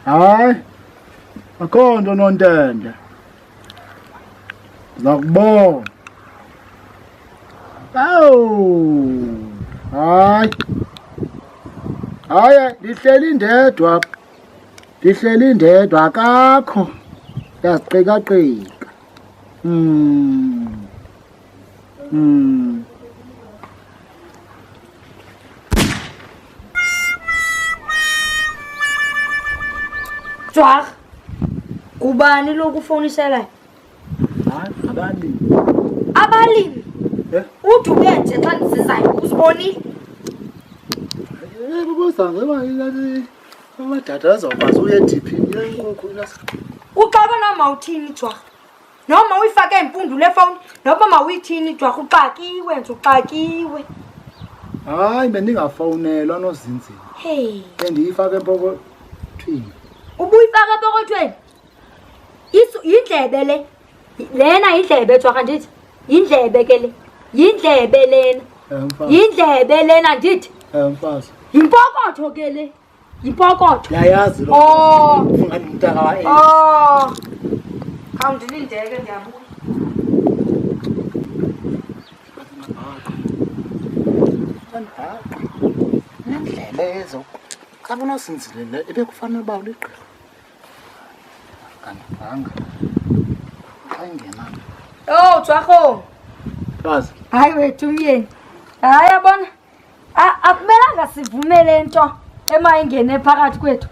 Hayi. Akho nto nontende. Zakubona. Awu. Hayi. Hayi, lihleli ndedwa. Lihleli ndedwa akakho. Yaziqika-qika. Jwag, kubani lokufonisela? Hayi, abalimi. Abalimi? Uthi ukenje xa ndisizayo, uzibonile? Bubuzange bayilali amadada azawukwazi uye ediphini yenkukhu lasa. Uxaka noma uthini Jwag? Noma uyifake impundu le phone, noma mawuyithini Jwag, uxakiwe nje uxakiwe. Hayi bendingafowunelwa nozinzile. Hey. Bendiyifake empokothweni. Ubuyifaka epokothweni? Yindlebe le. Lena indlebe Jwag ndithi. Yindlebe ke le. Yindlebe lena. Yindlebe lena ndithi. Mfazi. Yimpokotho ke le. Yimpokotho. Yayazi lo. Ufuna umntaka wa Awundilindeke ndiyabuya. Nendlela ezo. Xa unosinzile le ebekufanele uba uligqira. Kanibanga. Xa ingena. Jwago. Bazi. Hayi wethu myeni. Hayi yabona. Akumelanga sivumele into emayingene phakathi kwethu.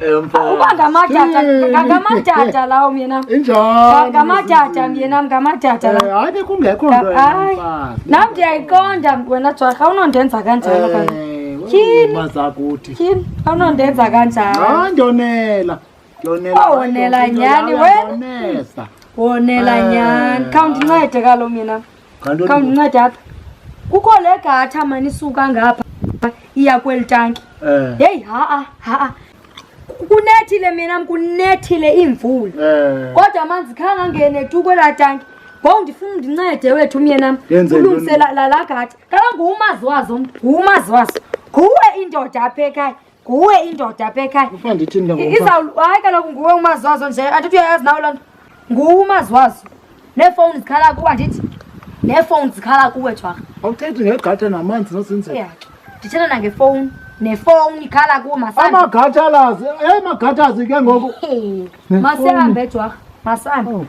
Uba ngamadada lawo myena. Injalo. Ngamadada myena ngamadada la. Hayi bekungekho nto mfazi. Nam ndiyayiqonda wena Jwaga awunondenza kanjalo kaloku. Mazakuthi. Tyhini awunondenza kanjalo. Hayi ndionela. Wonela nyani wena. Wonela nyani. Khawundincede kaloku myena. Khawundincede apha. Kukho le gatha mani isuka ngapha iya kweli tanki. Hey ha. Kunethile mina kunethile imvula. Kodwa amanzi khanga ngene tu kwela tanki. Ngoku ndifuna undincede wethu myena. Ulungisela la gatha. Kaloku ngumaziwazo, ngumaziwazo. Nguwe indoda apha ekhaya. Nguwe indoda apha ekhaya. Ufuna ndithini ke ngoku? Hayi kaloku nguwe umaziwazo nje. Andithi uyayazi nawe loo nto. Ngumaziwazo. Neefowuni zikhala kuba ndithi. Neefowuni zikhala kuwe Jwaga. Awuthethi ngegatha namanzi nozinzile. Ndithetha nangefowuni. Nefowuni ikhala kuwo masana. Amagatalazi, magathazi ke ngoku. Masihambe Jwaga. Masihambe.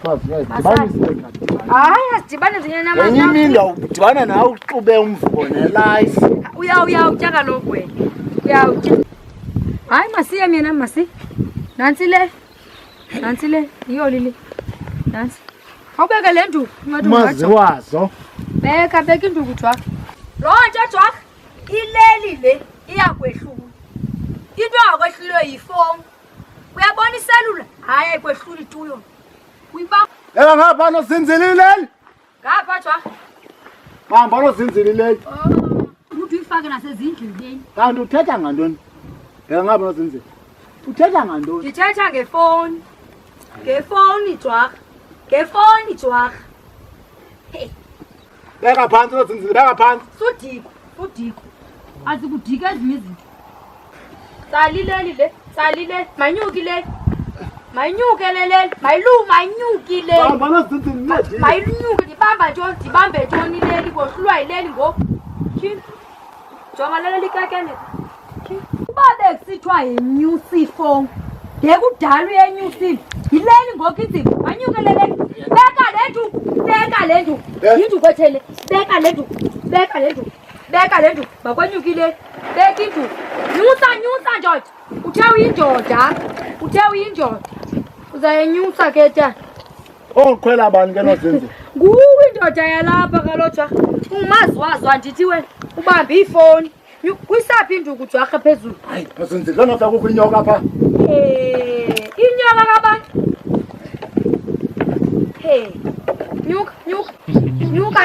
Hayi asidibane nje namanje. Enye imini udibana nawe uxube umvubo nelife. Uyawutya kaloku wena. Uyawutya. Hayi masiye mina masi. Nansi le. Nansi le. Yiyo lili. Nansi. Awubeke le nduku. Maziwazo. Beka induku Jwaga. Loo nto Jwaga. Ileli le iyakwehlula. Into yakwehlulwe yifowuni. Uyabona iselula? Hayi ayikwehluli tuyo. Uyibamba. Ngapha nozinzile ileli. Ngapha Jwaga. Hamba nozinzile ileli. Uthi uyifake nasezindlini. Kanti uthetha ngantoni? Ngapha nozinzile. Uthetha ngantoni? Ndithetha ngefowuni. Ngefowuni Jwaga. Ngefowuni Jwaga. Beka phansi nozinzile, beka phansi. Sudiko. Azikudika ezinye izinto. Salileli le. Manyukile. Manyuke lele. Manyukile. Hamba nozinzile. Mayinyuke ndibambe ntoni leli kohlulwa yileli ngoku. Tyhini. Jonga lele likakene. Uba bekusithiwa yenyusi phone. Ngekudala uyenyusile. Yileli ngoku inzima. Manyuke lele. Beka le nduku. Yinduku ethele. Beka le nduku. Makwenyukile. Beka induku. Nyusa ndoda. Uthe uyindoda. Uzayenyusa ke tya. Okhwela bani ke nozinzile? Nguwe indoda yalapha kalotsha. Ungumaziwazo andithi wena. Ubambe ifoni. Kwisaphi induku Jwaga phezulu? Hayi, nozinzile lona mhla kukho inyoka apha. Inyoka kabantu.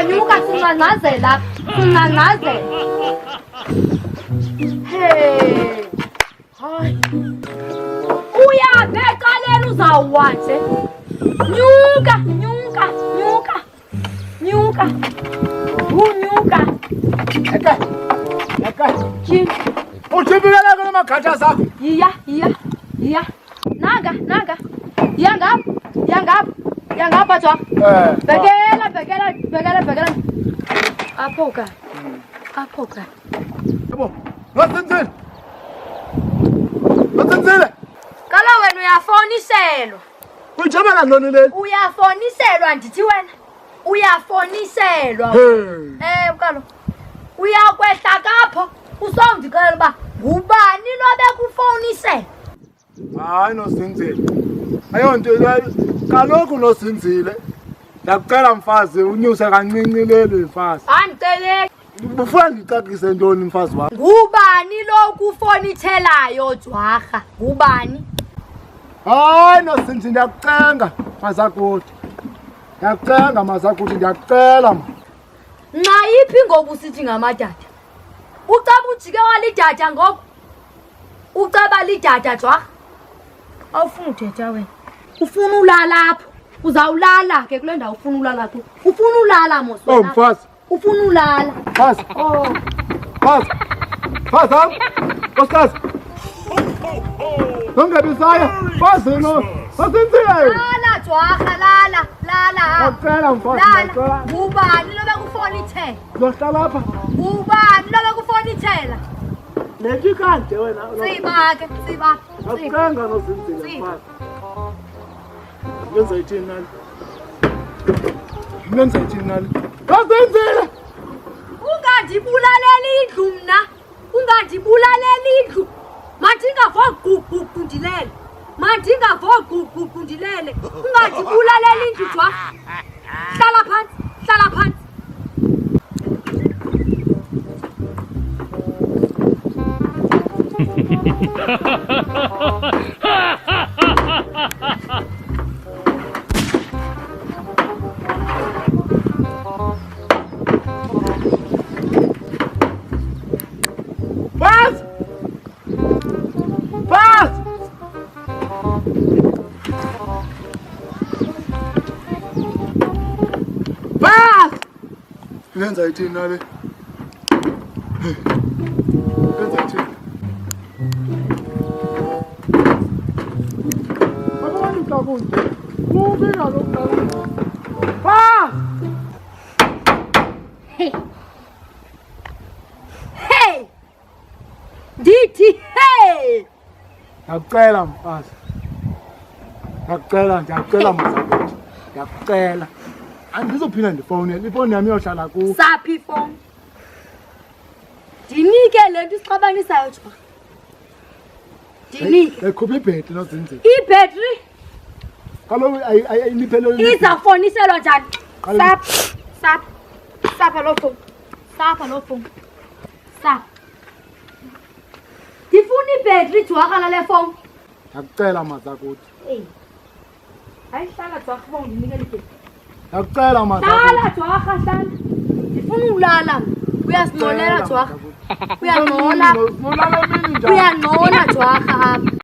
Nyuka singangazela. Hayi. Uyabekalela uzawuwanje. Nyuka. Unyuka. Eka. Uthibikela ke magatha zakho. Iya. Ya. Nanga. Yangapha Jwa. Bekela. Aphoka. Yebo. Wasenzile. Kala wena uyafoniselwa. Kujabana lona leli. Uyafoniselwa ndithi wena. Uyafoniselwa. Ukalo. Uyakwehla kapho usongicela ba ngubani lobe kufonisela. Hayi nozinzile. Ayonto kaloku nozinzile. Ndakucela mfazi unyuse kancinci leli mfazi. Andicele. Ufuna ngicacise ntoni mfazi wakho? Ngubani lo kufonithelayo Jwarha? Ngubani? Hayi nozinzile ndiyakucenga mazakuthi. Ndiyakucenga mazakuthi ndiyakucela ma. Nxa yiphi ngoku sithi ngamadada? Ucaba ujike walidada ngoku? Ucaba lidada Jwarha? Awufuna uthetha wena. Ufuna ulala apho. Uzawulala ke kule ndawo ufuna ulala ku. Ufuna ulala mos wena. Mfazi. Ufuna ulala. Mfazi. Mfazi. Mfazi. Mfazi. Ungabisaya. Mfazi no. Wasenzile. Lala Jwarha, lala. Ngicela mfazi. Lala. Ngubani lobe kufonithela? Uzohlala lapha. Ngubani lobe kufonithela? Lethi kanje wena. Siba. Akucanga nozinzile mfazi. Ngenza ithini nani? Wasenzile. Ungandibulalela indlu mna. Mandingavo gugundilele. Ungandibulalela indlu Jwarha. Hlala phansi. Ngenza ithini nale? Ngenza ithini? Abanye kakunje. Kubika lokho. Hey! Ndithi hey! Ndiyakucela mfazi. Ndiyakucela mazakuthi. Ndiyakucela. Andizophinda ndifowunele. Ifowuni yami iyohlala ku. Saphi ifowuni? Ndinike le nto isixabanisayo Jwarha. Ndinike. Ekhupha ibhetri nozinzile. Ibhetri Kaloku ayiliphele. izafoniselwa njani? Sapha lo phone. Ndifuna ibhetri Jwarha lale phone. Ndiyakucela mazakuthi. Ayihlala Jwarha uba undinike ibhetri. Ndiyakucela mazakuthi. Hlala Jwarha, hlala. Ndifuna ulala. Uyazinolela Jwarha. Uyangcola Jwarha apha.